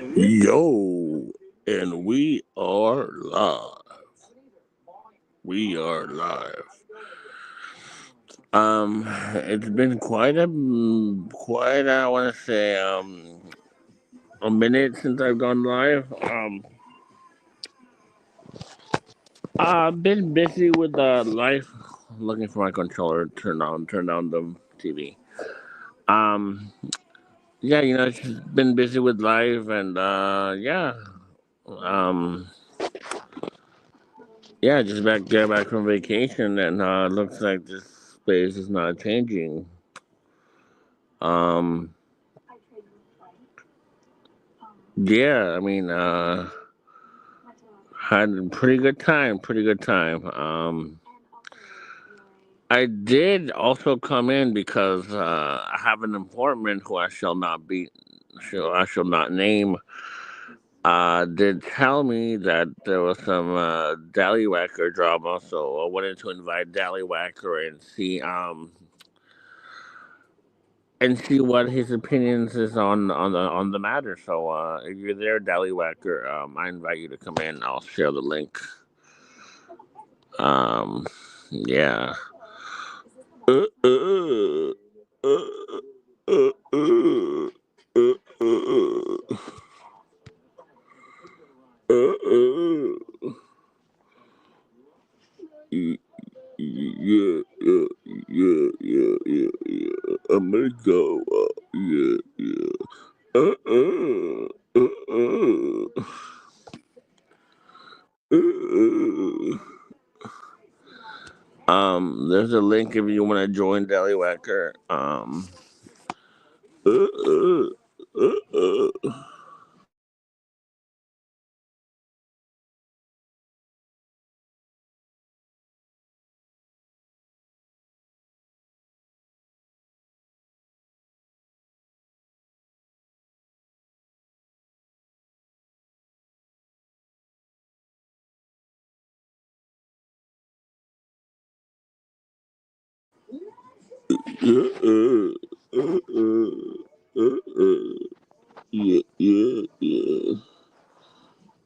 Yo, and we are live. We are live. It's been I want to say, a minute since I've gone live. I've been busy with life, looking for my controller. Turn down the TV. Um, yeah, just been busy with life, and yeah, um, yeah, just back from vacation, and looks like this space is not changing. Um, yeah, I mean, had a pretty good time, pretty good time. I did also come in because I have an informant who I shall not name. Did tell me that there was some Dallywhacker drama, so I wanted to invite Dallywhacker and see what his opinions is on the matter. So if you're there, Dallywhacker, I invite you to come in. I'll share the link. Um, yeah. Uh, uh, uh, uh, uh, uh, uh, yeah, yeah, yeah, yeah. I'm gonna go. Yeah, yeah. Uh, uh, uh, uh, uh. There's a link if you want to join Dallywhacker. Uh, uh, uh. Yeah, yeah, yeah,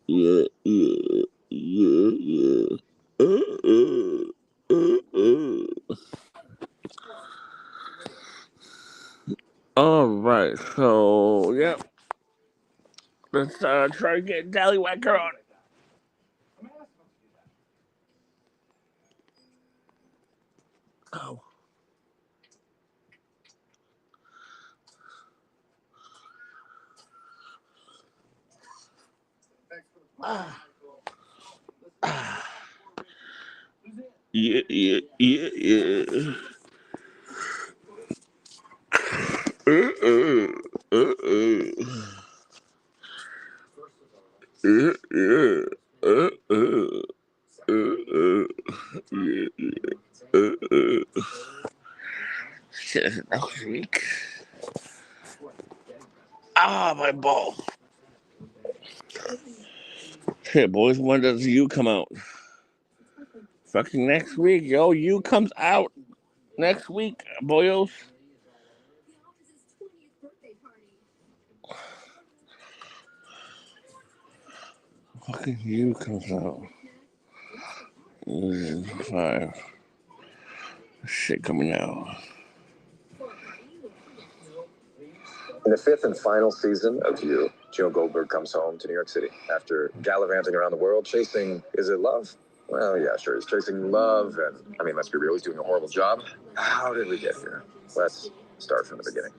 yeah, yeah, yeah, yeah, yeah. All right, so yeah, let's try to get Dallywhacker on. Oh, yeah, yeah, yeah, yeah. Uh, uh, uh. Yeah, yeah. Uh, uh, uh, yeah, yeah. Shit, next week. Ah, my ball. Shit, boys, when does you come out? Fucking next week, yo. You comes out next week, boyos. Fucking you comes out. Five. Shit coming out. In the fifth and final season of You, Joe Goldberg comes home to New York City after gallivanting around the world chasing, is it love? Well, yeah, sure, he's chasing love, and I mean, let's be real, he's doing a horrible job. How did we get here? Let's start from the beginning.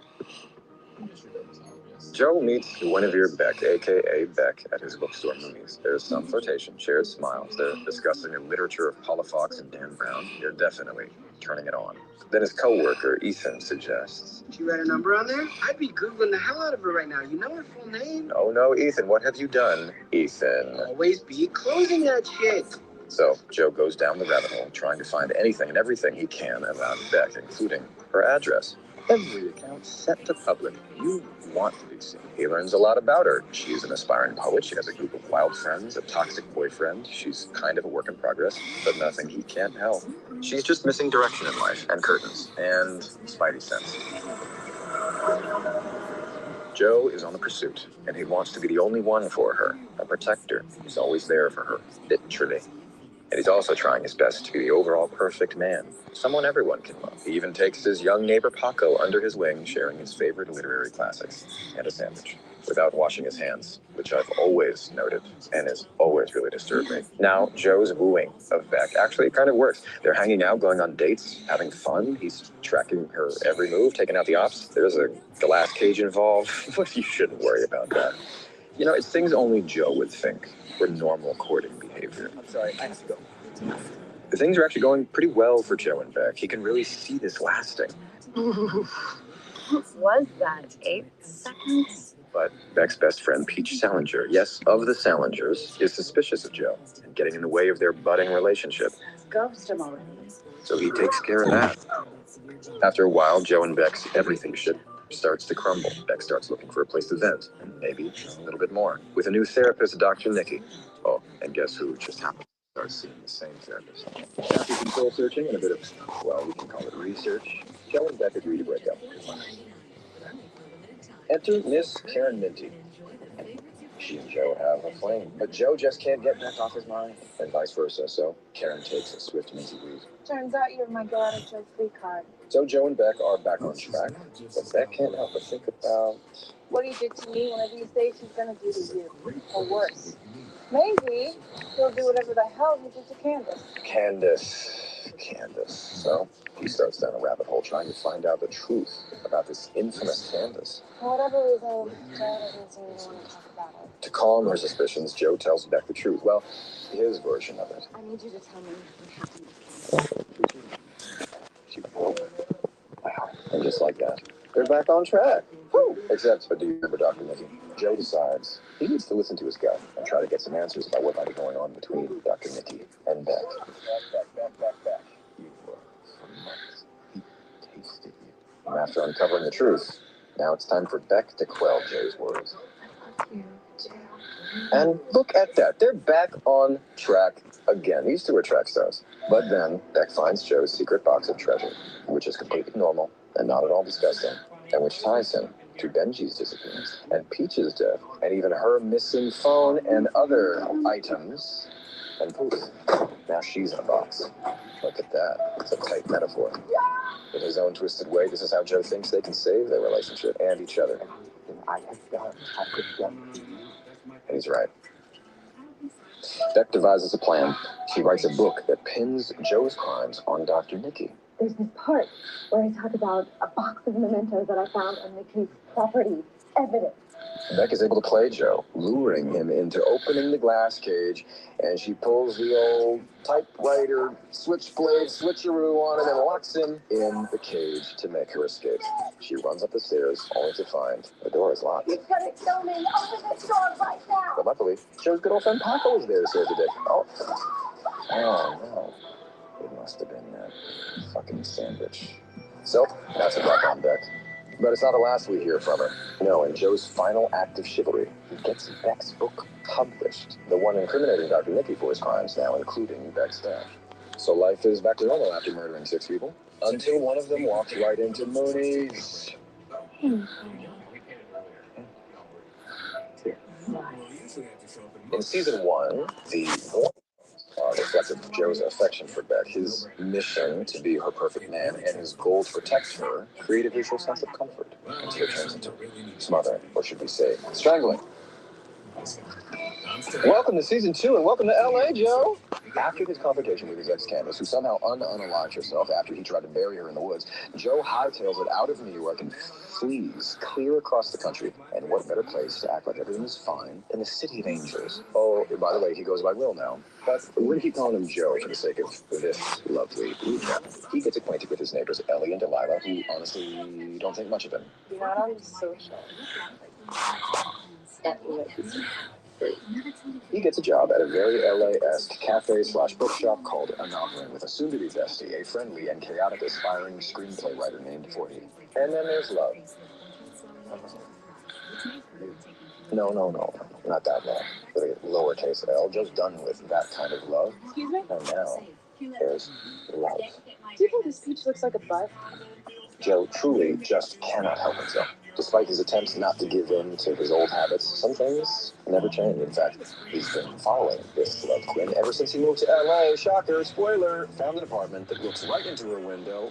Joe meets Guinevere Beck, aka Beck, at his bookstore Mooney's. There's some flirtation, shared smiles. They're discussing the literature of Paula Fox and Dan Brown. They're definitely turning it on. Then his co-worker, Ethan, suggests, She read her number on there? I'd be Googling the hell out of her right now. You know her full name? "Oh no, Ethan, what have you done, Ethan?" Always be closing that shit. So Joe goes down the rabbit hole, trying to find anything and everything he can about Beck, including her address. Every account set to public. You want to be seen. He learns a lot about her. She's an aspiring poet. She has a group of wild friends, a toxic boyfriend. She's kind of a work in progress, but nothing he can't help. She's just missing direction in life, and curtains, and spidey sense. Joe is on the pursuit, and he wants to be the only one for her, a protector who's always there for her, literally. And he's also trying his best to be the overall perfect man, someone everyone can love. He even takes his young neighbor Paco under his wing, sharing his favorite literary classics and a sandwich, without washing his hands, which I've always noted and has always really disturbed me. Now, Joe's wooing of Beck actually kind of works. They're hanging out, going on dates, having fun. He's tracking her every move, taking out the ops. There's a glass cage involved, but you shouldn't worry about that. You know, it's things only Joe would think were normal courting behavior. I'm sorry, I have to go. The things are actually going pretty well for Joe and Beck. He can really see this lasting. What was that, 8 seconds? But Beck's best friend, Peach Salinger, yes, of the Salingers, is suspicious of Joe and getting in the way of their budding relationship. Ghost him already. So he takes care of that. After a while, Joe and Beck's everything ship starts to crumble. Beck starts looking for a place to vent, and maybe a little bit more. With a new therapist, Dr. Nikki. Oh, and guess who just happened to start seeing the same therapist? After some soul searching and a bit of, well, we can call it research, Joe and Beck agree to break up. Enter Miss Karen Minty. She and Joe have a flame, but Joe just can't get Beck off his mind, and vice versa, so Karen takes a swift Minty leave. Turns out you're my go out of jail free card. So Joe and Beck are back on track, but Beck can't help but think about... What he did to me, one of these days he's gonna do to you. Or worse. Maybe he'll do whatever the hell he did to Candace. Candace. So he starts down a rabbit hole trying to find out the truth about this infamous Candace. For whatever reason, Joe doesn't seem to want to talk about it. To calm her suspicions, Joe tells Beck the truth. Well, his version of it. I need you to tell me what happened with Candace. She broke my heart. And just like that, they're back on track. Woo! Except, but do you remember Dr. Nikki? Joe decides he needs to listen to his gut and try to get some answers about what might be going on between Dr. Nikki and Beck. Beck. You were for months. He tasted you. And after uncovering the truth, now it's time for Beck to quell Joe's words. You too. And look at that. They're back on track again. These two are track stars. But then Beck finds Joe's secret box of treasure, which is completely normal and not at all disgusting, and which ties him to Benji's disappearance and Peach's death and even her missing phone and other items. And poof, now she's in a box. Look at that. It's a tight metaphor. In his own twisted way, this is how Joe thinks they can save their relationship and each other. I have done. I could have done. And he's right. Beck devises a plan. She writes a book that pins Joe's crimes on Dr. Nikki. There's this part where I talk about a box of mementos that I found on Nikki's property. Evidence. Beck is able to play Joe, luring him into opening the glass cage, and she pulls the old typewriter switchblade switcheroo on him and locks him in the cage to make her escape. She runs up the stairs, only to find the door is locked. He's gonna kill me! Open this door right now! But luckily, Joe's good old friend Paco was there to save the day. Oh no. It must have been that fucking sandwich. So, that's a wrap on Beck. But it's not the last we hear from her. No, in Joe's final act of chivalry, he gets Beck's book published. The one incriminating Dr. Nikki for his crimes now, including Beck's death. So life is back to normal after murdering 6 people. Until one of them walks right into Mooney's. In season 1, the reflected Joe's affection for Beck, his mission to be her perfect man, and his goal to protect her create a visual sense of comfort until it turns into smothering, or should we say, strangling. Welcome to season 2 and welcome to LA, Joe! After his confrontation with his ex Candace, who somehow unalived herself after he tried to bury her in the woods, Joe hightails it out of New York and flees clear across the country. And what better place to act like everything is fine than the City of Angels? Oh, by the way, he goes by Will now. But we're going to keep calling him Joe for the sake of this lovely recap. He gets acquainted with his neighbors Ellie and Delilah, who honestly don't think much of him. Not on social. He gets a job at a very LA-esque cafe/bookshop called Anoveling with a soon-to-be bestie, a friendly and chaotic aspiring screenplay writer named Forty. And then there's love. No, not that love. The lowercase L, just done with that kind of love. Excuse me? And now, there's love. Do you think this peach looks like a butt? Joe truly just cannot help himself. Despite his attempts not to give in to his old habits, some things never change. In fact, he's been following this love Quinn ever since he moved to LA. Shocker, spoiler, found an apartment that looks right into her window,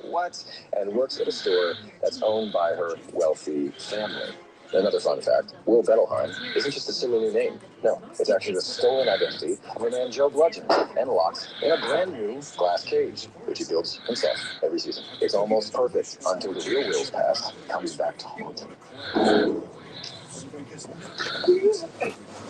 and works at a store that's owned by her wealthy family. Another fun fact, Will Bettelheim isn't just a silly new name. No, it's actually the stolen identity of a man Joe bludgeons and locks in a brand new glass cage, which he builds himself every season. It's almost perfect until the real Will's past comes back to haunt him.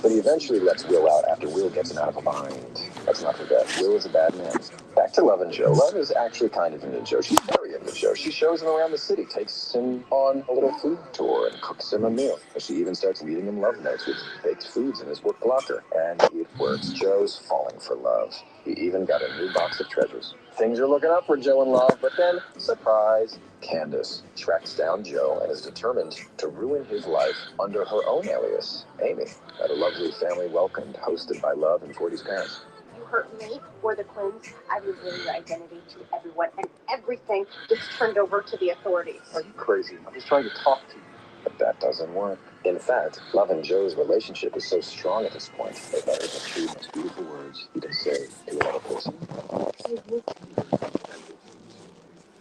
But he eventually lets Will out after Will gets him out of a bind. Let's not forget, Will is a bad man. Back to Love and Joe. Love is actually kind of into Joe. She's very into Joe. She shows him around the city, takes him on a little food tour, and cooks him a meal. She even starts leaving him love notes with baked foods in his work locker. And it works. Joe's falling for love. He even got a new box of treasures. Things are looking up for Joe and Love, but then, surprise, Candace tracks down Joe and is determined to ruin his life under her own alias, Amy, at a lovely family welcome hosted by Love and 40's parents. You hurt me or the Quinns, I reveal your identity to everyone, and everything gets turned over to the authorities. Are you crazy? I'm just trying to talk to you. But that doesn't work. In fact, Love and Joe's relationship is so strong at this point that that is the two most beautiful words you can say to another person.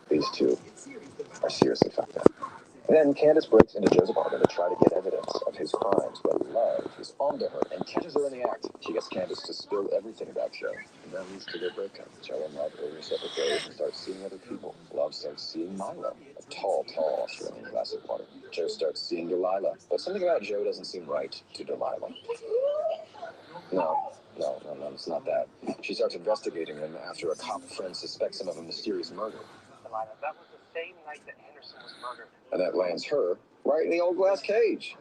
These two are seriously fucked up. Then Candace breaks into Joe's apartment to try to get evidence of his crimes, but Love is onto her and catches her in the act. She gets Candace to spill everything about Joe, and that leads to their breakup. Joe and Love go their separate ways and start seeing other people. Love starts seeing Milo, a tall Australian glass of water. Joe starts seeing Delilah, but something about Joe doesn't seem right to Delilah. No, it's not that. She starts investigating him after a cop friend suspects him of a mysterious murder. Delilah, that was the same night that Henderson was murdered. And that lands her right in the old glass cage.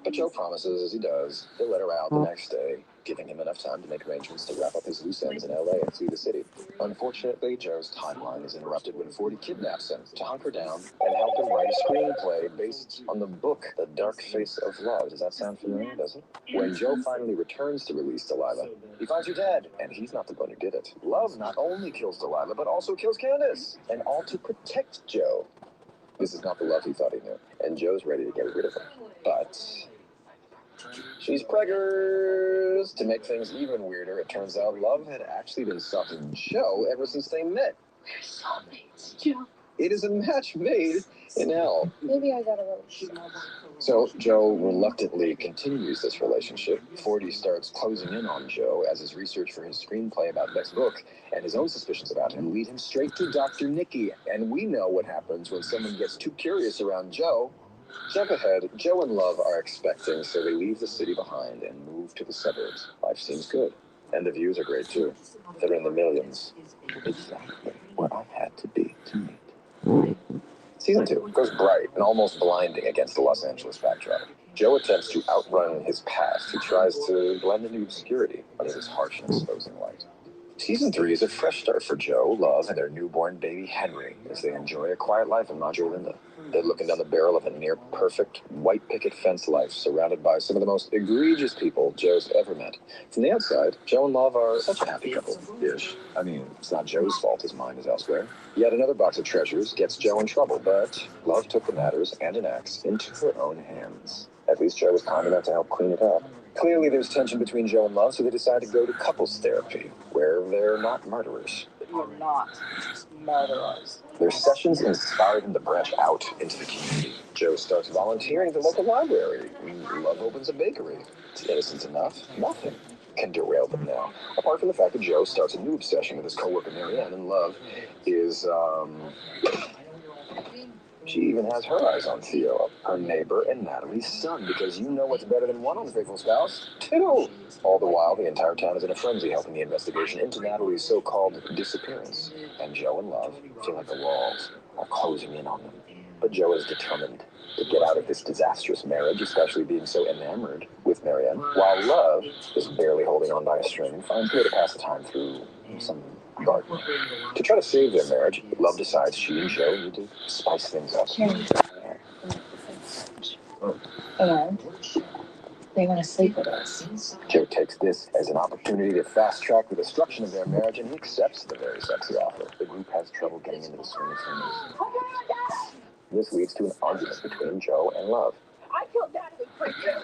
But Joe promises, as he does, he'll let her out the next day, giving him enough time to make arrangements to wrap up his loose ends in LA and flee the city. Unfortunately, Joe's timeline is interrupted when 40 kidnaps him to hunt her down and help him write a screenplay based on the book The Dark Face of Love. Does that sound familiar, does it? When Joe finally returns to release Delilah, he finds her dead, and he's not the one who did it. Love not only kills Delilah, but also kills Candace, and all to protect Joe. This is not the Love he thought he knew, and Joe's ready to get rid of her. But she's preggers. To make things even weirder, it turns out Love had actually been stalking Joe ever since they met. We're soulmates, Joe. It is a match made in hell. Maybe I got a little. So Joe reluctantly continues this relationship. 40 starts closing in on Joe as his research for his screenplay about Beck's book and his own suspicions about him lead him straight to Dr. Nikki. And we know what happens when someone gets too curious around Joe. Jump ahead, Joe and Love are expecting, so they leave the city behind and move to the suburbs. Life seems good. And the views are great too. They're in the millions. Exactly where I had to be to meet. Season 2 goes bright and almost blinding against the Los Angeles backdrop. Joe attempts to outrun his past. He tries to blend into obscurity under this harsh and exposing light. Season 3 is a fresh start for Joe, Love, and their newborn baby Henry as they enjoy a quiet life in Madre Linda. They're looking down the barrel of a near-perfect white picket fence life surrounded by some of the most egregious people Joe's ever met. From the outside, Joe and Love are such a happy couple-ish. I mean, it's not Joe's fault his mind is elsewhere. Yet another box of treasures gets Joe in trouble, but Love took the matters and an axe into her own hands. At least Joe was kind enough to help clean it up. Clearly there's tension between Joe and Love, so they decide to go to couples therapy, where they're not murderers. You're not murderers. Their sessions inspired them to branch out into the community. Joe starts volunteering at the local library. Love opens a bakery. It's innocent enough. Nothing can derail them now. Apart from the fact that Joe starts a new obsession with his coworker Marianne, and Love is, she even has her eyes on Theo, her neighbor, and Natalie's son, because you know what's better than one unfaithful spouse? Two! All the while, the entire town is in a frenzy helping the investigation into Natalie's so-called disappearance. And Joe and Love feel like the walls are closing in on them. But Joe is determined to get out of this disastrous marriage, especially being so enamored with Marianne, while Love is barely holding on by a string and finds a way to pass the time through some garden. To try to save their marriage, Love decides she and Joe need to spice things up. And they want to sleep with us. Joe takes this as an opportunity to fast-track the destruction of their marriage, and he accepts the very sexy offer. The group has trouble getting into the swing of things. This leads to an argument between Joe and Love. I killed Natalie for you.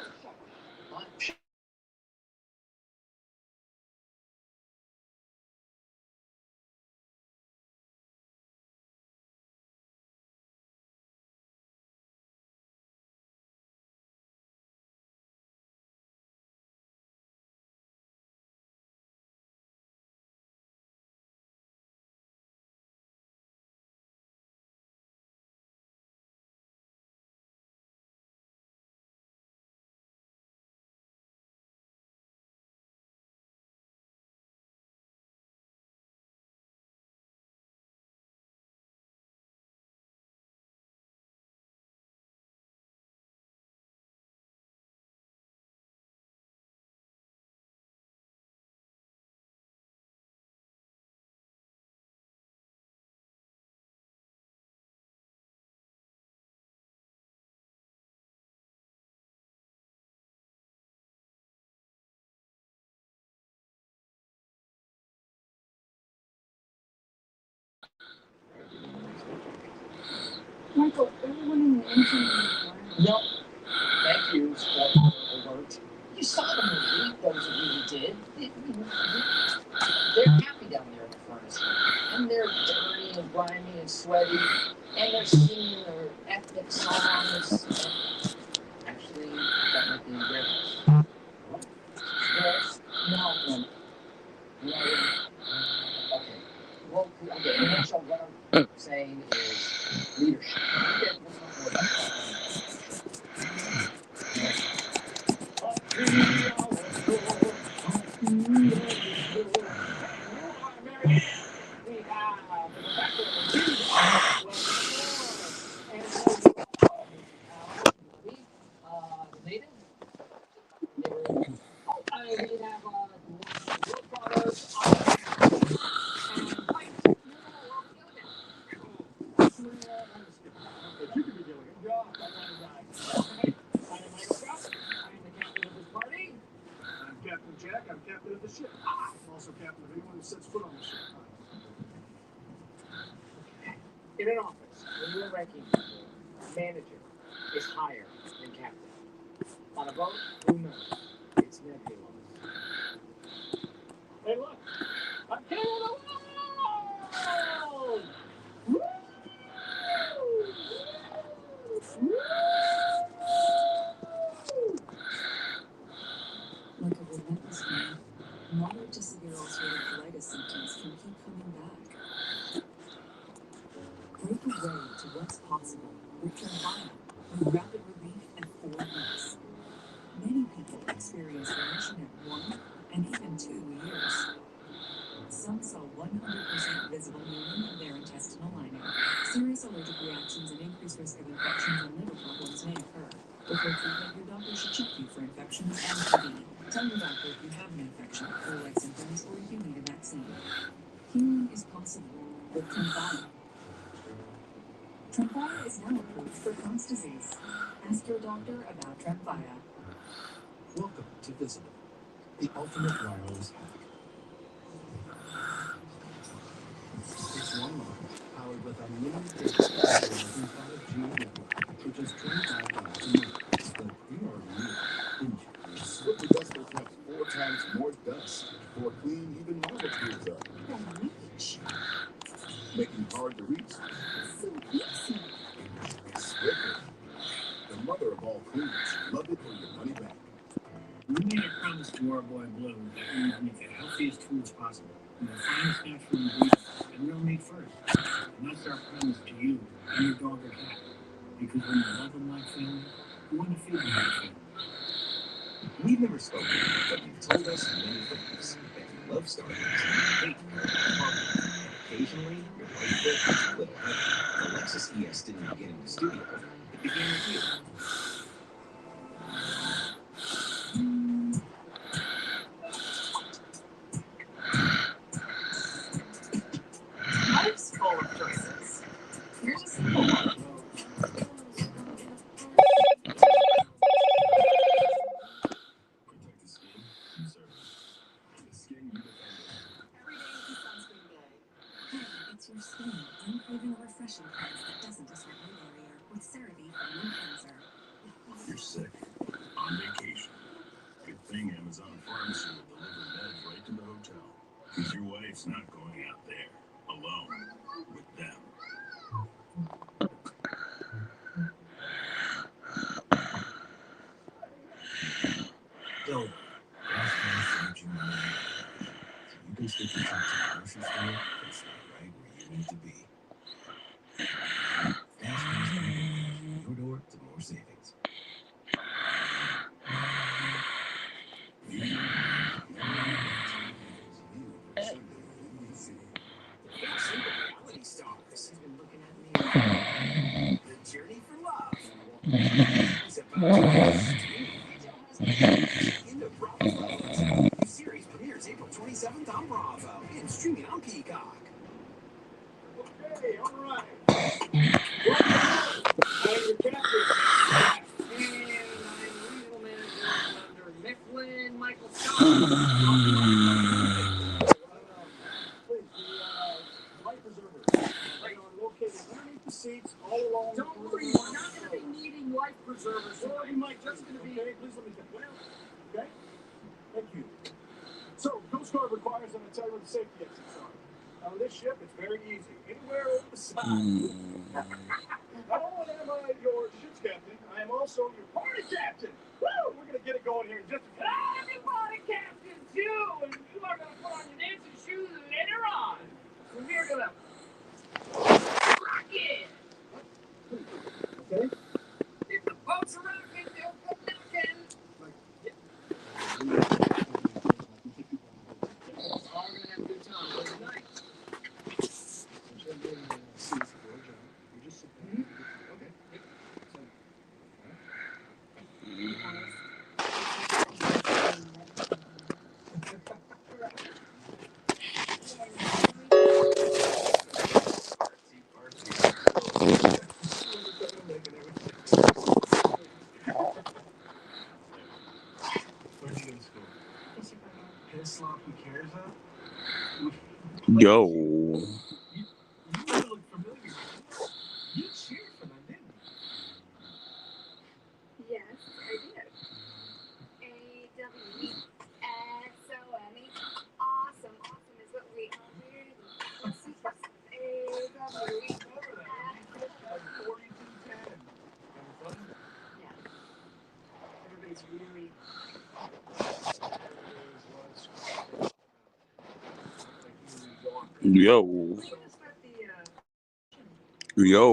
Michael, everyone in the engine room. No, thank you, spoiler alert. You saw the movie, those of you who did. They're happy down there in the furnace. And they're dirty and grimy and sweaty. And they're singing their ethnic songs. Actually, that might be embarrassed. Yes, no. Okay. Well, okay, in a nutshell, what I'm saying is leadership. Okay, let's not worry about Captain Jack, I'm captain of the ship. I'm also captain of anyone who sets foot on the ship. in an office, when you're ranking people, manager is higher than captain. On a boat, who knows? It's nebulous. Hey, look! I'm king of the world! Woo! Like a relentless man, moderate to severe ulcerative colitis symptoms can keep coming back. Break away to what's possible with Tremfya, with rapid relief in 4 weeks. Many people experience remission at 1 and even 2 years. Some saw 100% visible healing of their intestinal lining. Serious allergic reactions and increased risk of infections and liver problems may occur. Before treatment, your doctor should check you for infections and TB. Tell your doctor if you have an infection, flu-like symptoms, or if you need a vaccine. Healing is possible with Tremfya. Tremfya is now approved for Crohn's disease. Ask your doctor about Tremfya. Welcome to Visible, the ultimate wireless hack. It's one line powered with unlimited data utilizing 5G network for just $25 a month. But you already knew, didn't you? Slippery Duster traps 4 times more dust for clean, even marble tools up. Reach. Making hard to reach. So easy. Slippery. The mother of all cleaners. Love it or your money back. We made a promise to our boy Blue that we would make the healthiest foods possible, with the finest natural ingredients, and real meat first. And that's our promise to you and your dog or cat. Because when you love them like family, you want to feed them like family. We've never spoken, but you've told us many things. That you love Star Wars, hate Marvel. Occasionally, your right foot is a little heavy. The Lexus ES didn't begin in the studio. It began with you. Life's full of choices. Here's a simple one. Protect the skin, sir. The skin you defend. Every day is sunscreen day. Hey, it's your skin. I'm craving a refreshing cleanse that doesn't disrupt your barrier. you're sick, on vacation. Good thing Amazon Pharmacy will deliver meds right to the hotel. Because your wife's not going out there alone with them. Don't worry. Fastpass saves you money. So you can stick your trip to the grocery store and stay right where you need to be. Fastpass brings your door to more savings. You know reality stars. You've been looking at me. The Journey for Love is about into Bravo's Lovers. The series premieres April 27th on Bravo and streaming on Peacock. Okay, all right. I'm your captain. And I'm regional manager under Mifflin, Michael Scott. Please, the life preservers. They are located underneath the seats all along. Don't worry, we're not going to be needing life preservers. Well, we might just going to be. Okay, please let me get well. Okay? Thank you. So, Coast Guard requires them to tell you what the safety exits are. On this ship, it's very easy. Anywhere over the side. Not only am I your ship's captain, I am also your party captain. Woo! We're going to get it going here in just a few minutes. I'm your party captain, too, and you are going to put on your dancing shoes later on. So we're going to rock it. Okay? If the boats are rocking, they'll come knocking. All going to have a good time tonight. Yo. Yes, I did. A-W-E-S-O-M-E. Awesome. Awesome is what we are really. A-W-E. Yeah. Everybody's really. Yo. Yo.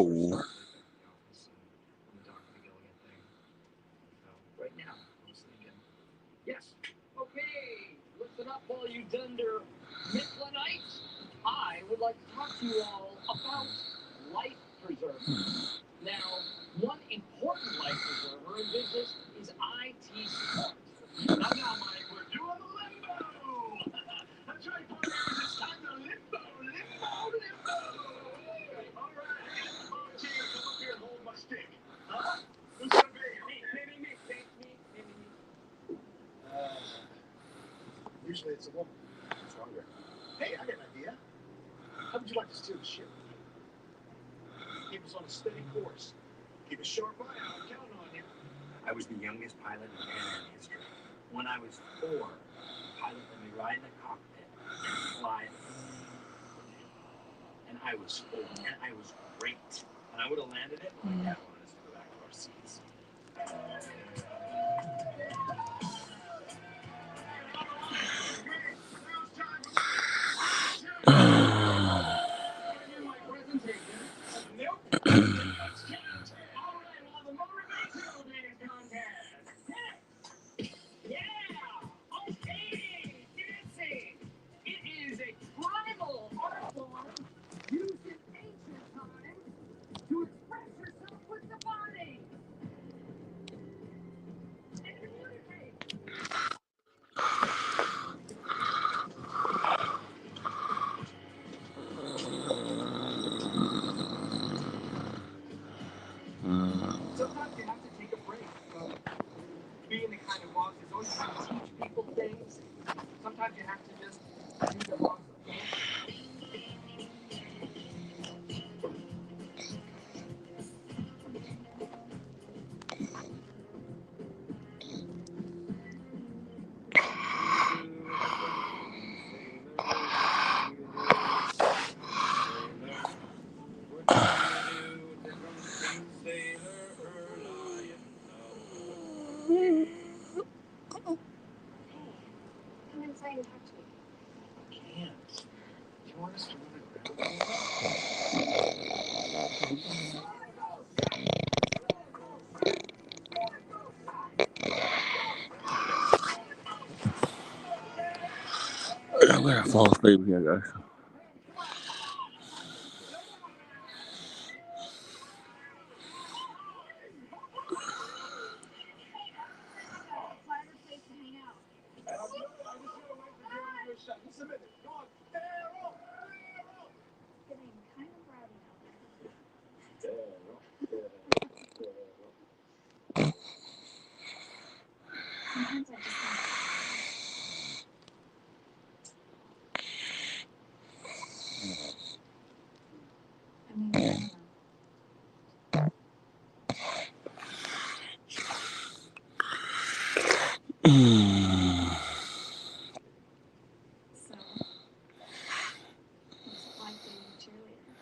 Right now. Yes. Okay. Listen up, all you Dunder Mifflinites. I would like to talk to you all about life preservers. Now, one important life preserver in business is IT support. Now, Mike, we're doing the limbo. That's right, partners. It's time to limbo. All right. Come on, team. Come up here and hold my stick. Who's gonna be? Me. Usually it's a woman. Stronger. Hey, I got an idea. How would you like to steer the ship? Keep us on a steady course. Keep a sharp eye out. I'm counting on you. I was the youngest pilot in Pan Am history. When I was 4, the pilot let me ride in the cockpit and fly the plane. And I was 4, and I was great. And I would have landed it, but my dad wanted us to go back to our seats. Sometimes you have to take a break. Being the kind of boss is always trying to teach people things. Sometimes you have to just do the boss. why you have to. I can't. Do you want us to run a ground floor? I'm gonna fall asleep here, guys. Sometimes I just want I mean, I don't know. So, what's it like being a cheerleader?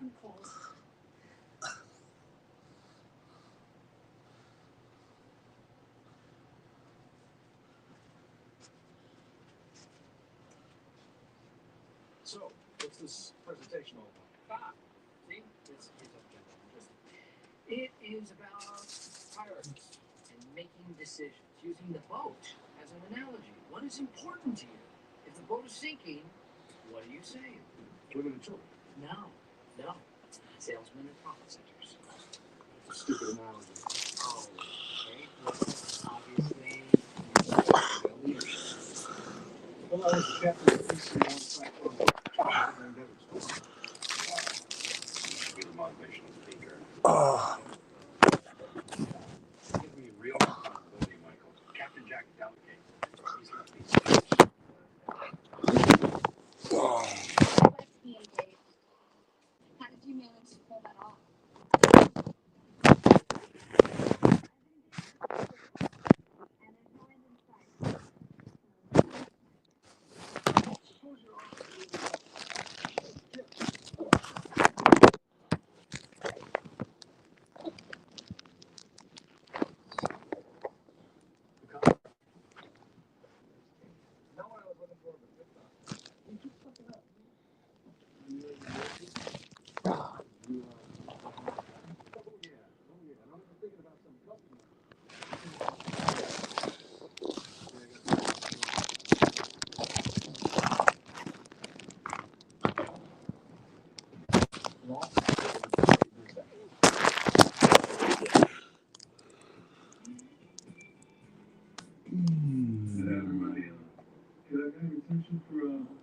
I'm cold. So, what's this presentation all about? See, this is objective. It is about priorities and making decisions using the boat as an analogy. What is important to you? If the boat is sinking, what do you say? Women and children. No. Salesmen and profit centers. Stupid analogy. Oh, okay. Well, obviously, you leadership. Well, I was the captain of the PC platform. You should be the motivational speaker. Give me real responsibility, Michael. Captain Jack delegate. He's left me stage. Let's be engaged. How did you manage to pull that off?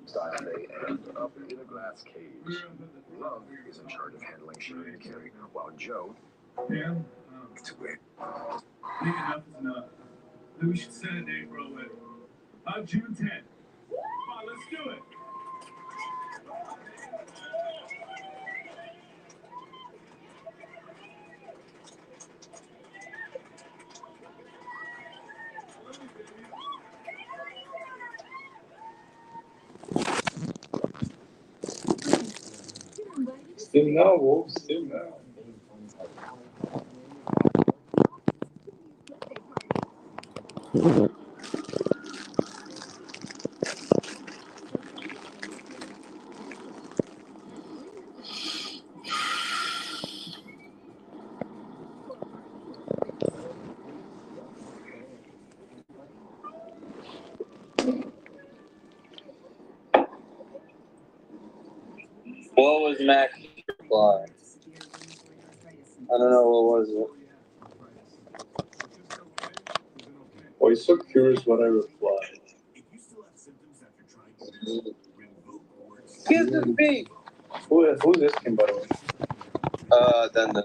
Style they end up in a glass cage. Love is in charge of handling Sherry and Carrie, while Joe. Dan, Too late. I think enough is enough. Then we should set a date for a wedding. June 10th. Come on, let's do it. Still now, Wolf, still now. What was Max's reply? I don't know, what was it? Oh, he's so curious what I replied. Kiss the feet! Who's this Kim, by the way? Then.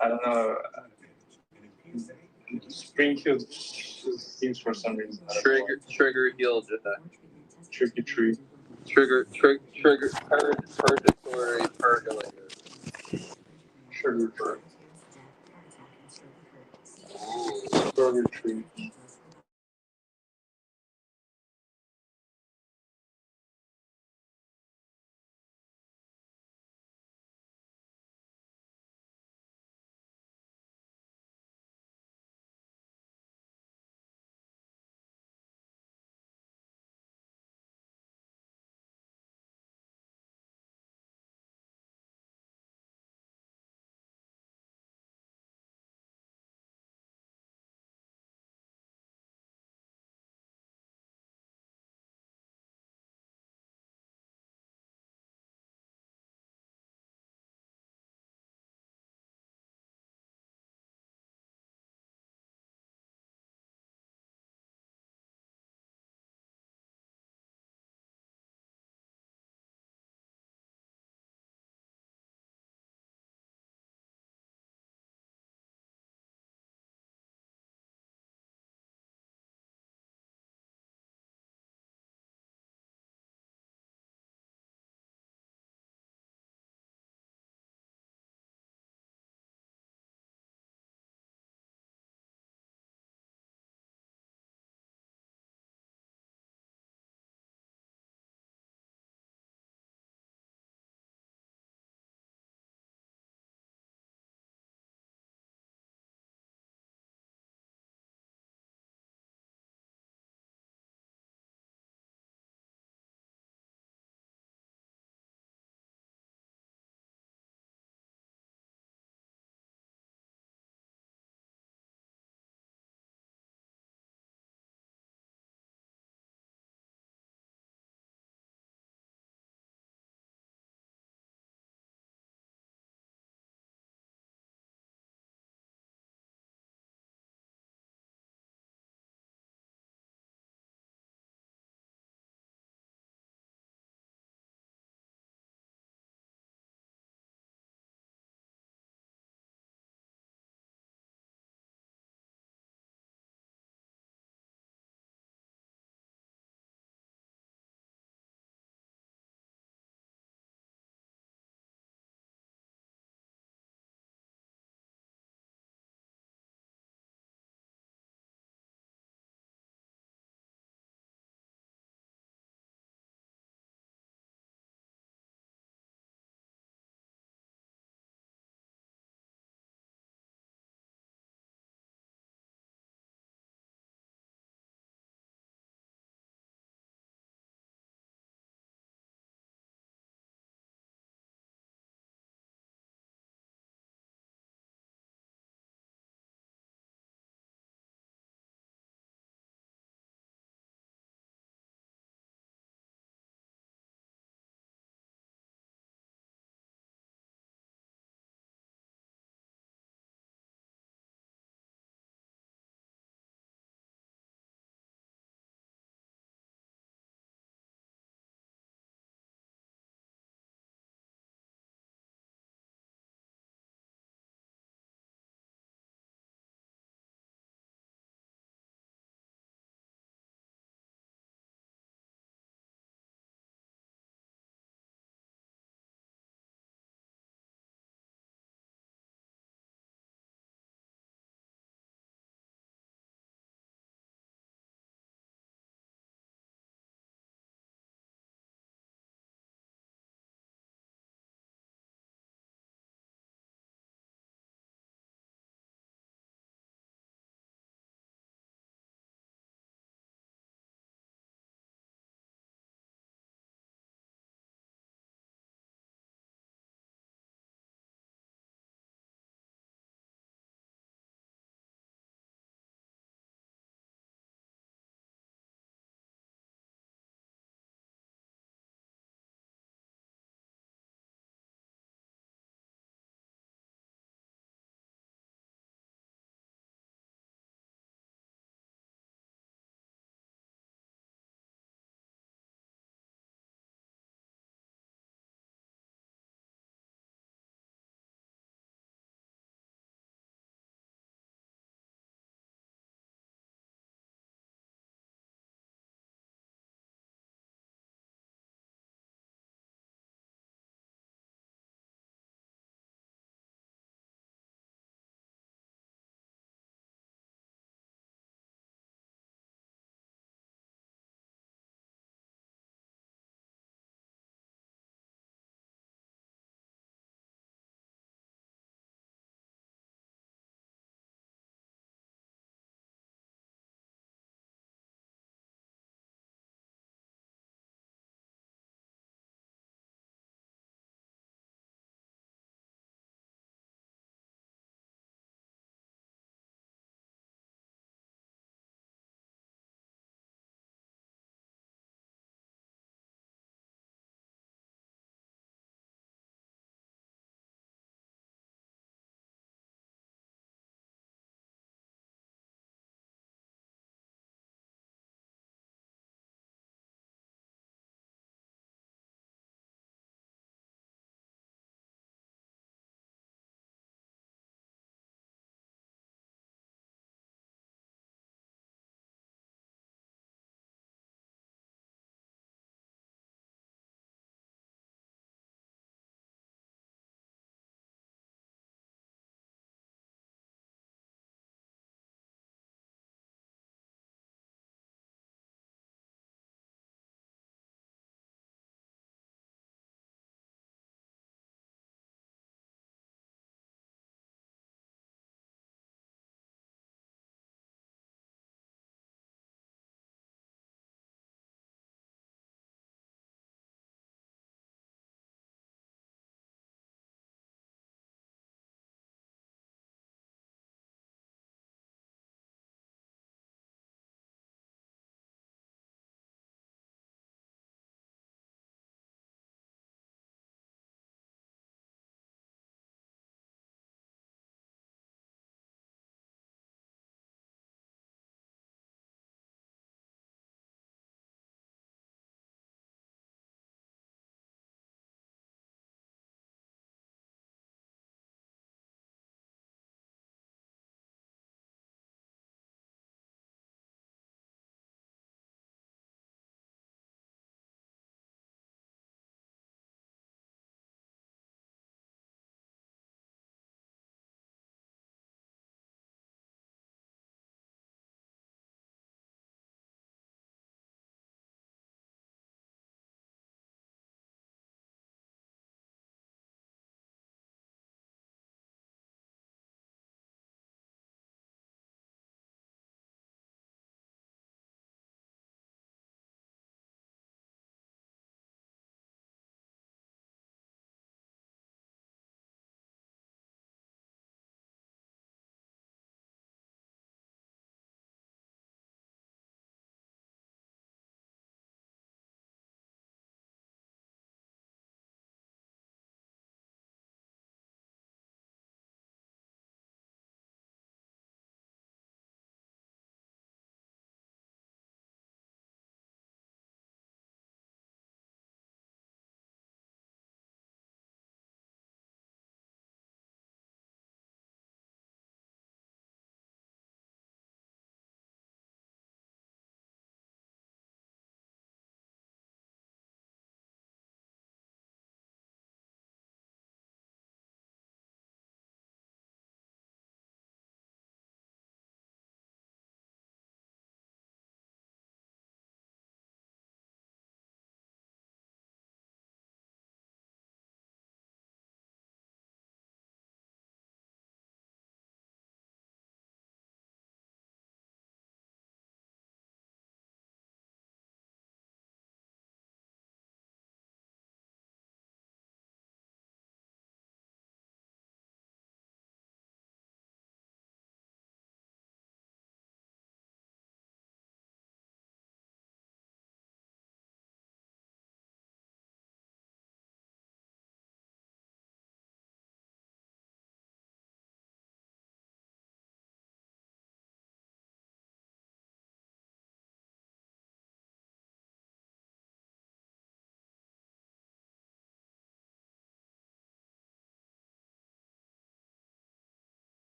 I don't know. Springfield seems for some reason. Trigger healed. Tricky tree. Trigger purgatory pergolator. Sugar tree. Ooh. Burger tree.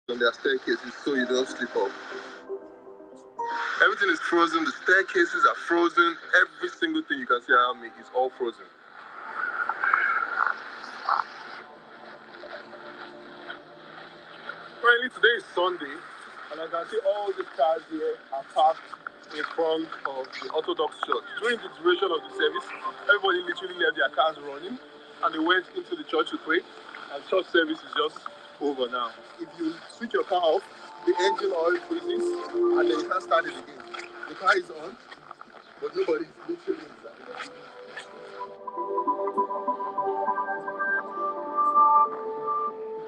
on their staircases so you don't slip up. Everything is frozen. The staircases are frozen. Every single thing you can see around me is all frozen. Currently, today is Sunday, and I can see all the cars here are parked in front of the Orthodox Church. During the duration of the service, everybody literally left their cars running, and they went into the church to pray, and church service is just over now. If you switch your car off, the engine oil freezes, and then you can't start it again. The car is on, but nobody's literally inside.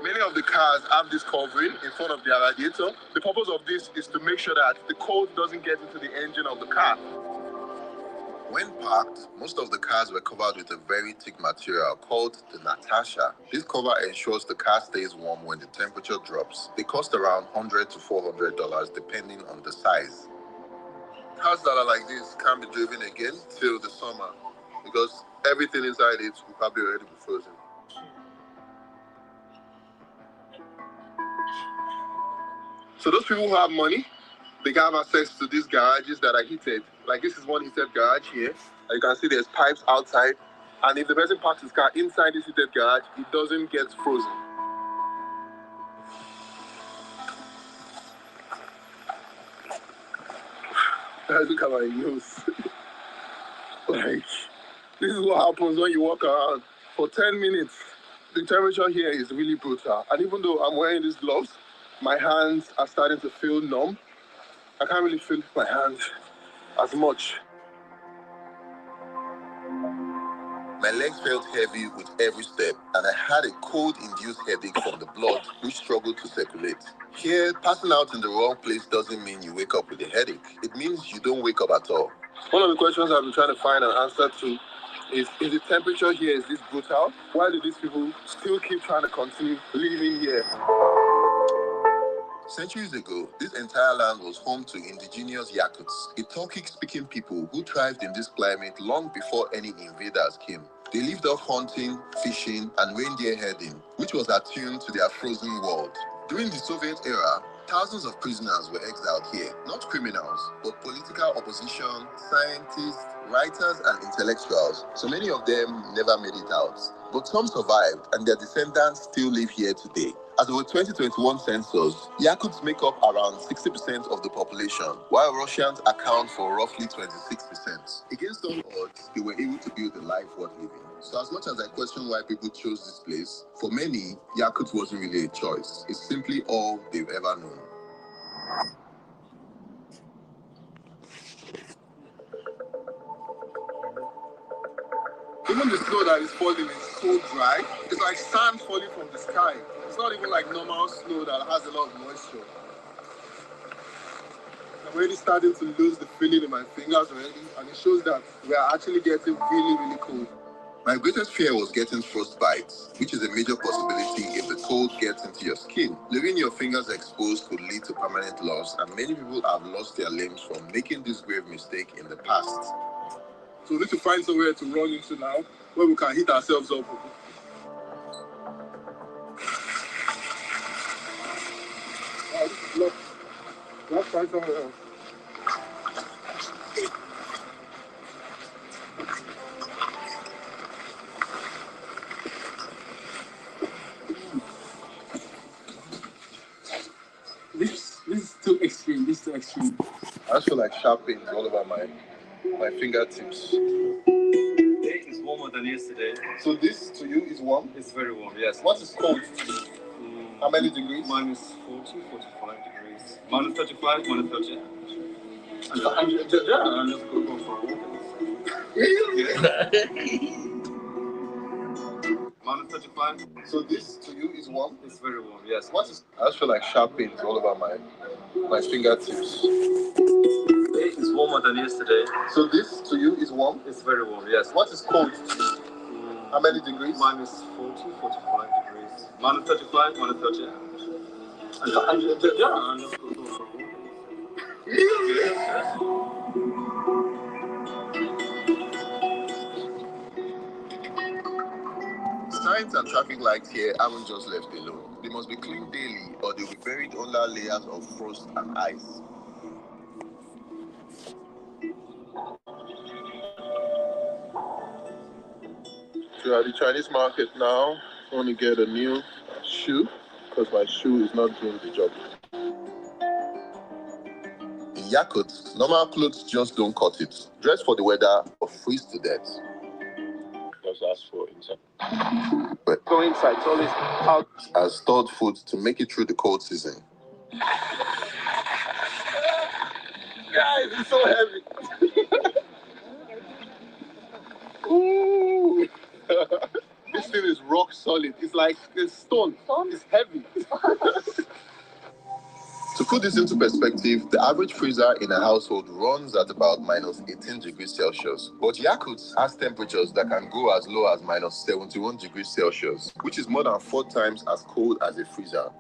Many of the cars have this covering in front of their radiator. The purpose of this is to make sure that the cold doesn't get into the engine of the car. When parked, most of the cars were covered with a very thick material called the Natasha. This cover ensures the car stays warm when the temperature drops. They cost around $100 to $400 depending on the size. Cars that are like this can't be driven again till the summer because everything inside it will probably already be frozen. So those people who have money, they can have access to these garages that are heated. Like this is one heated garage here. And you can see there's pipes outside. And if the person parks his car inside this heated garage, it doesn't get frozen. Look at my nose. Like, this is what happens when you walk around for 10 minutes. The temperature here is really brutal. And even though I'm wearing these gloves, my hands are starting to feel numb. I can't really feel my hands as much. My legs felt heavy with every step, and I had a cold-induced headache from the blood which struggled to circulate. Here, passing out in the wrong place doesn't mean you wake up with a headache. It means you don't wake up at all. One of the questions I've been trying to find an answer to is the temperature here is this brutal? Why do these people still keep trying to continue living here? Centuries ago, this entire land was home to indigenous Yakuts, a Turkic-speaking people who thrived in this climate long before any invaders came. They lived off hunting, fishing, and reindeer herding, which was attuned to their frozen world. During the Soviet era, thousands of prisoners were exiled here, not criminals, but political opposition, scientists, writers, and intellectuals. So many of them never made it out. But some survived, and their descendants still live here today. As of the 2021 census, Yakuts make up around 60% of the population, while Russians account for roughly 26%. Against all odds, they were able to build a life worth living. So as much as I question why people chose this place, for many, Yakut wasn't really a choice. It's simply all they've ever known. Even the snow that is falling is so dry. It's like sand falling from the sky. It's not even like normal snow that has a lot of moisture. I'm already starting to lose the feeling in my fingers already, and it shows that we are actually getting really, really cold. My greatest fear was getting frostbite, which is a major possibility if the cold gets into your skin. Leaving your fingers exposed could lead to permanent loss, and many people have lost their limbs from making this grave mistake in the past. So we need to find somewhere to run into now, where we can heat ourselves up. Oh, this is locked. Let's find somewhere else. This is too extreme. This is too extreme. I just feel like sharp pains all over my fingertips. Today is warmer than yesterday. So this to you is warm? It's very warm, yes. What is cold? How many degrees? Minus 40, 45 degrees. Minus 35, minus 30. I'm just going for a walk. Minus 35. So this to you is warm? It's very warm, yes. What is? I just feel like sharp pains all over my fingertips. Today is warmer than yesterday. So this to you is warm? It's very warm, yes. What is cold? How many degrees? Minus 40, 45 degrees. Minus 35, minus 30. I'm just going for a walk. Signs and traffic lights here haven't just left alone. They must be cleaned daily or they'll be buried under layers of frost and ice. So at the Chinese market now, I want to get a new shoe because my shoe is not doing the job. In Yakut, normal clothes just don't cut it. Dress for the weather or freeze to death. Just ask for inside. But go inside, it's always out. As stored food to make it through the cold season. Guys, it's so heavy. Ooh. This thing is rock solid. It's like a stone. It's heavy. To put this into perspective, the average freezer in a household runs at about minus 18 degrees Celsius. But Yakut has temperatures that can go as low as minus 71 degrees Celsius, which is more than 4 times as cold as a freezer.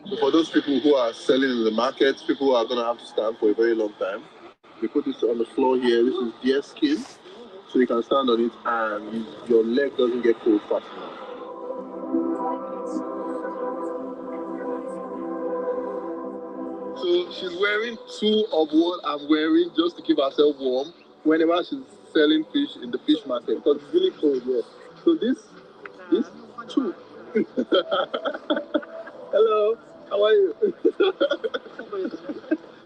So for those people who are selling in the market, people who are going to have to stand for a very long time, we put this on the floor here. This is deer skin, so you can stand on it and your leg doesn't get cold fast enough. So she's wearing 2 of what I'm wearing just to keep herself warm whenever she's selling fish in the fish market because it's really cold here. So this 2. Hello, how are you?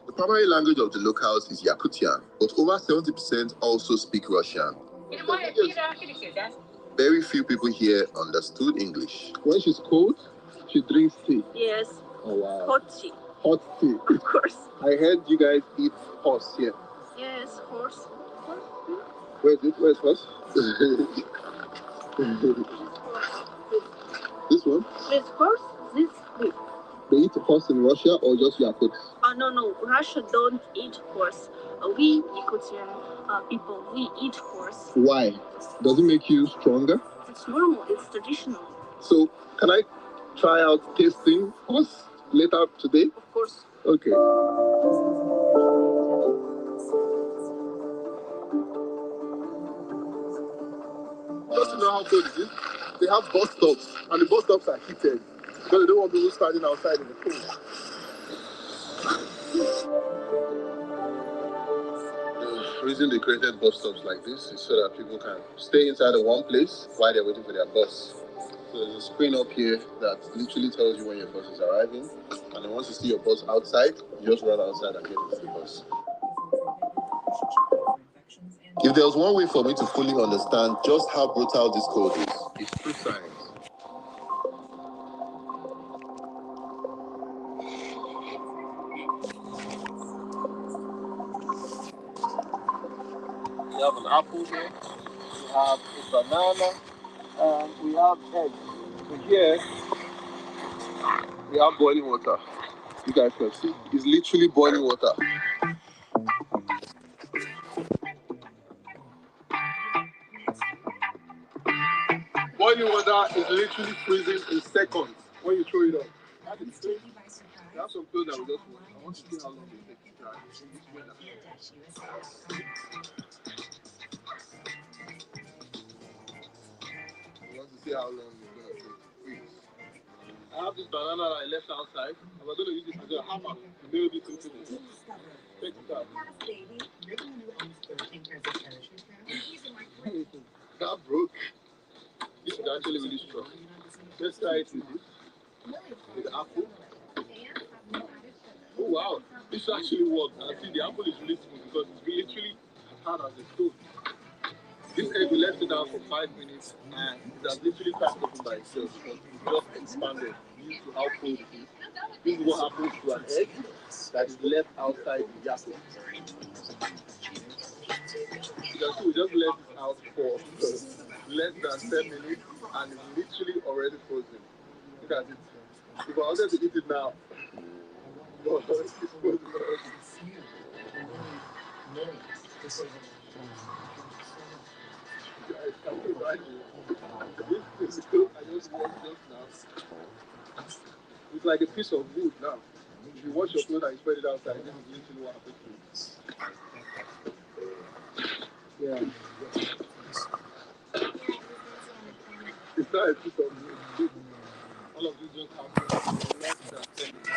The primary language of the locals is Yakutian, but over 70% also speak Russian. Very few people here understood English. When she's cold, she drinks tea. Yes. Oh wow. Hot tea. Hot tea. Of course. I heard you guys eat horse here. Yes, horse. Where's it? Where's horse? This one? This horse, this beef. They eat horse in Russia or just Yakut? No. Russia don't eat horse. We Yakutian people, we eat horse. Why? Does it make you stronger? It's normal. It's traditional. So, can I try out tasting horse later today? Of course. Okay. Just to know how cold it is, they have bus stops, and the bus stops are heated because they don't want people standing outside in the cold. The reason they created bus stops like this is so that people can stay inside of one place while they're waiting for their bus. So there's a screen up here that literally tells you when your bus is arriving, and then once you see your bus outside, you just run outside and get into the bus. If there was one way for me to fully understand just how brutal this cold is, it's through science. We have an apple here, we have a banana, and we have eggs. So here, we have boiling water. You guys can see, it's literally boiling water. Boiling water is literally freezing in seconds when you throw it up. That is crazy. We have some clothes that we just want. I want to see how long it takes to dry in this weather. I want to see how long it's going to take to freeze. I have this banana that I left outside, and we're going to use it as a hammer to nail this into the wood. Check it out. That broke. This is actually really strong. Let's try it with this. With the apple. Oh wow, this actually worked. And see, the apple is really smooth because it's literally as hard as a stone. This egg, we left it out for 5 minutes and it has literally cracked open by itself because it just expanded due to how cold it is. This is what happens to an egg that is left outside the apple. You can see we just left it out for less than 10 minutes and it's literally already frozen. Look at it. If I wanted to eat it now, it's frozen already. Guys, can you imagine? This is I just watched just now. It's like a piece of wood now. If you wash your clothes and you spread it outside, this is literally what happens to you. Yeah. It's not a piece of wood. All of these just happen less than 10 minutes.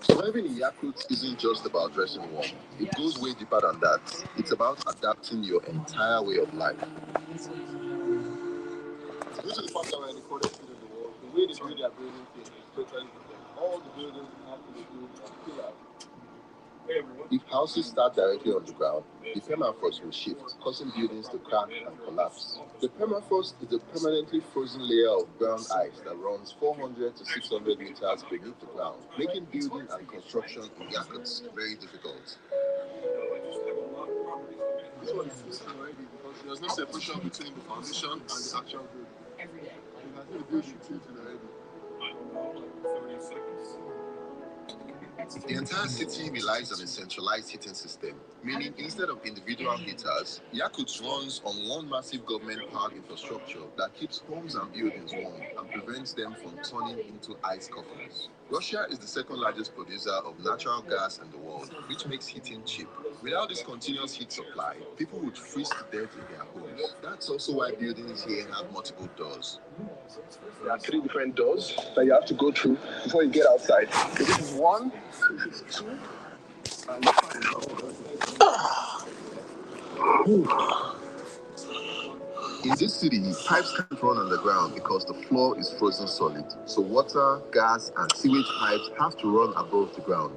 Surviving in Yakut isn't just about dressing warm. It goes way deeper than that. It's about adapting your entire way of life. Due to the fact that we're in the coldest city in the world, the way they build their building thing is totally different. All the buildings have to be built on pillars. If houses start directly on the ground, the permafrost will shift, causing buildings to crack and collapse. The permafrost is a permanently frozen layer of ground ice that runs 400 to 600 meters beneath the ground, making building and construction in Yakut very difficult. This one is missing already because there's no separation between the foundation and the actual building. Every day. You can see the building tilted already. I don't know, like 30 seconds. The entire city relies on a centralized heating system, meaning instead of individual heaters, Yakut runs on one massive government-powered infrastructure that keeps homes and buildings warm and prevents them from turning into ice coffins. Russia is the second largest producer of natural gas in the world, which makes heating cheap. Without this continuous heat supply, people would freeze to death in their homes. That's also why buildings here have multiple doors. There are 3 different doors that you have to go through before you get outside. So this is 1, this is 2, and the In this city, pipes can't run underground because the floor is frozen solid. So water, gas, and sewage pipes have to run above the ground.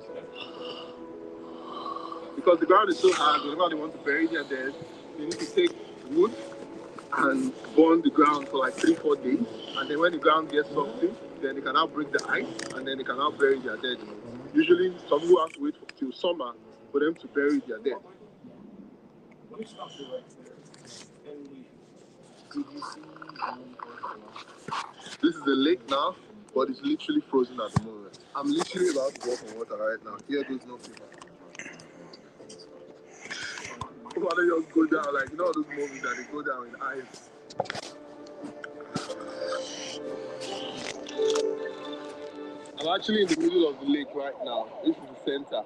because the ground is so hard, whenever they want to bury their dead, they need to take wood and burn the ground for like 3-4 days. And then when the ground gets softened, then they can now break the ice and then they can now bury their dead. Usually, some people have to wait till summer for them to bury their dead. This is the lake now, but it's literally frozen at the moment. I'm literally about to walk on water right now. Here goes no people. Why don't you just go down like, you know those movies that they go down in ice? I'm actually in the middle of the lake right now. This is the center.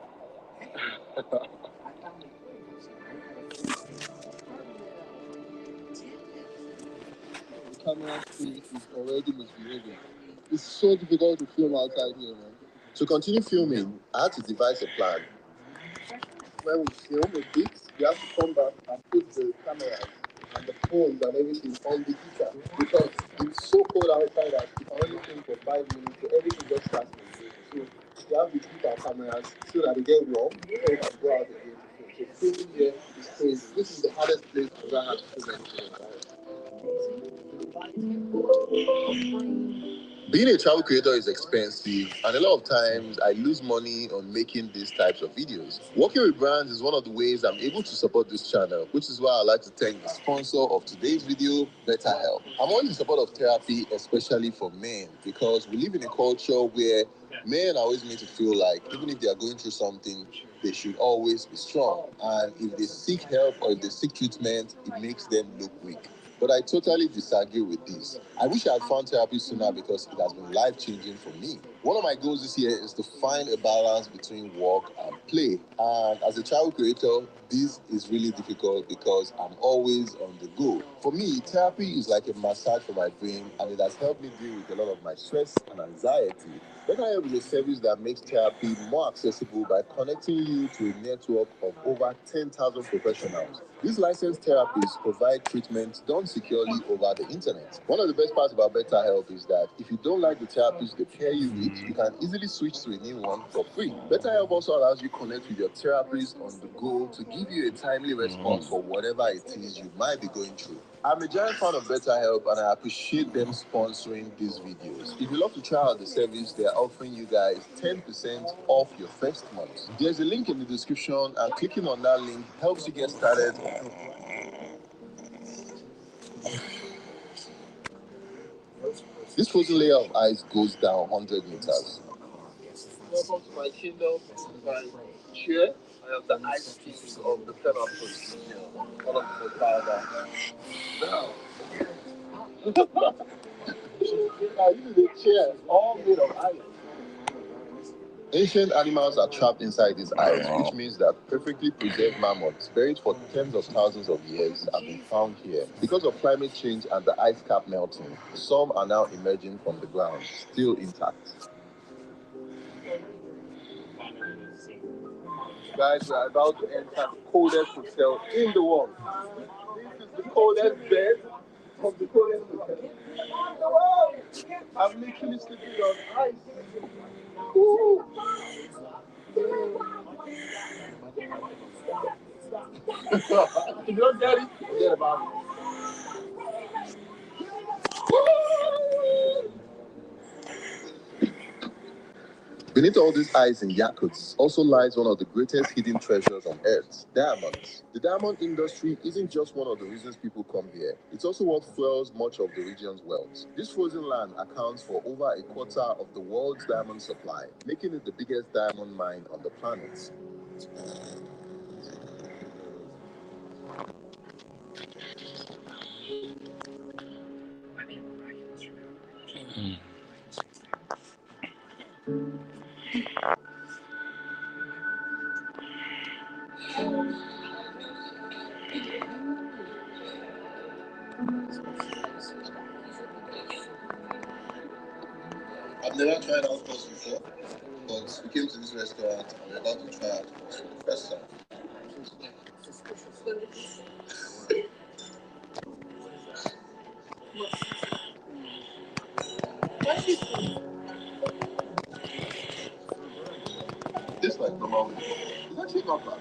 The camera screen is already misbehaving. It's so difficult to film outside here, man. To continue filming, I had to devise a plan. When we film with gigs, we have to come back and put the cameras and the phones and everything on the heater because it's so cold outside that you can only film for 5 minutes, so everything just starts moving. So we have to keep our cameras so that they get warm, so we can go out again to film. So filming here is crazy. This is the hardest place I've ever had to film anything in. Being a travel creator is expensive, and a lot of times I lose money on making these types of videos. Working with brands is one of the ways I'm able to support this channel, which is why I'd like to thank the sponsor of today's video, BetterHelp. I'm always in support of therapy, especially for men, because we live in a culture where men are always made to feel like even if they are going through something, they should always be strong. And if they seek help or if they seek treatment, it makes them look weak. But I totally disagree with this. I wish I had found therapy sooner because it has been life-changing for me. One of my goals this year is to find a balance between work and play. And as a child creator, this is really difficult because I'm always on the go. For me, therapy is like a massage for my brain, and it has helped me deal with a lot of my stress and anxiety. BetterHelp is a service that makes therapy more accessible by connecting you to a network of over 10,000 professionals. These licensed therapists provide treatments done securely over the internet. One of the best parts about BetterHelp is that if you don't like the therapist they pair you with, you can easily switch to a new one for free. BetterHelp also allows you to connect with your therapist on the go to give you a timely response for whatever it is you might be going through. I'm a giant fan of BetterHelp and I appreciate them sponsoring these videos. If you love to try out the service, they are offering you guys 10% off your first month. There's a link in the description and clicking on that link helps you get started. This frozen layer of ice goes down 100 meters. Welcome to my kingdom. My chair. I have the ice pieces of the permafrost. One of the most powerful. Now, this is the chair, all made of ice. Ancient animals are trapped inside these ice, which means that perfectly preserved mammoths buried for tens of thousands of years have been found here. Because of climate change and the ice cap melting, some are now emerging from the ground, still intact. Guys, we're about to enter the coldest hotel in the world. This is the coldest bed of the coldest hotel in the world. I'm literally sleeping on ice. Ooh. If you don't get it, forget about it. Beneath all this ice in Yakutsk also lies one of the greatest hidden treasures on earth, diamonds. The diamond industry isn't just one of the reasons people come here. It's also what fuels much of the region's wealth. This frozen land accounts for over a quarter of the world's diamond supply, making it the biggest diamond mine on the planet. I've never tried outpost before, but we came to this restaurant and we're about to try outpost for the first time. Tastes like normal meat. It's actually not bad.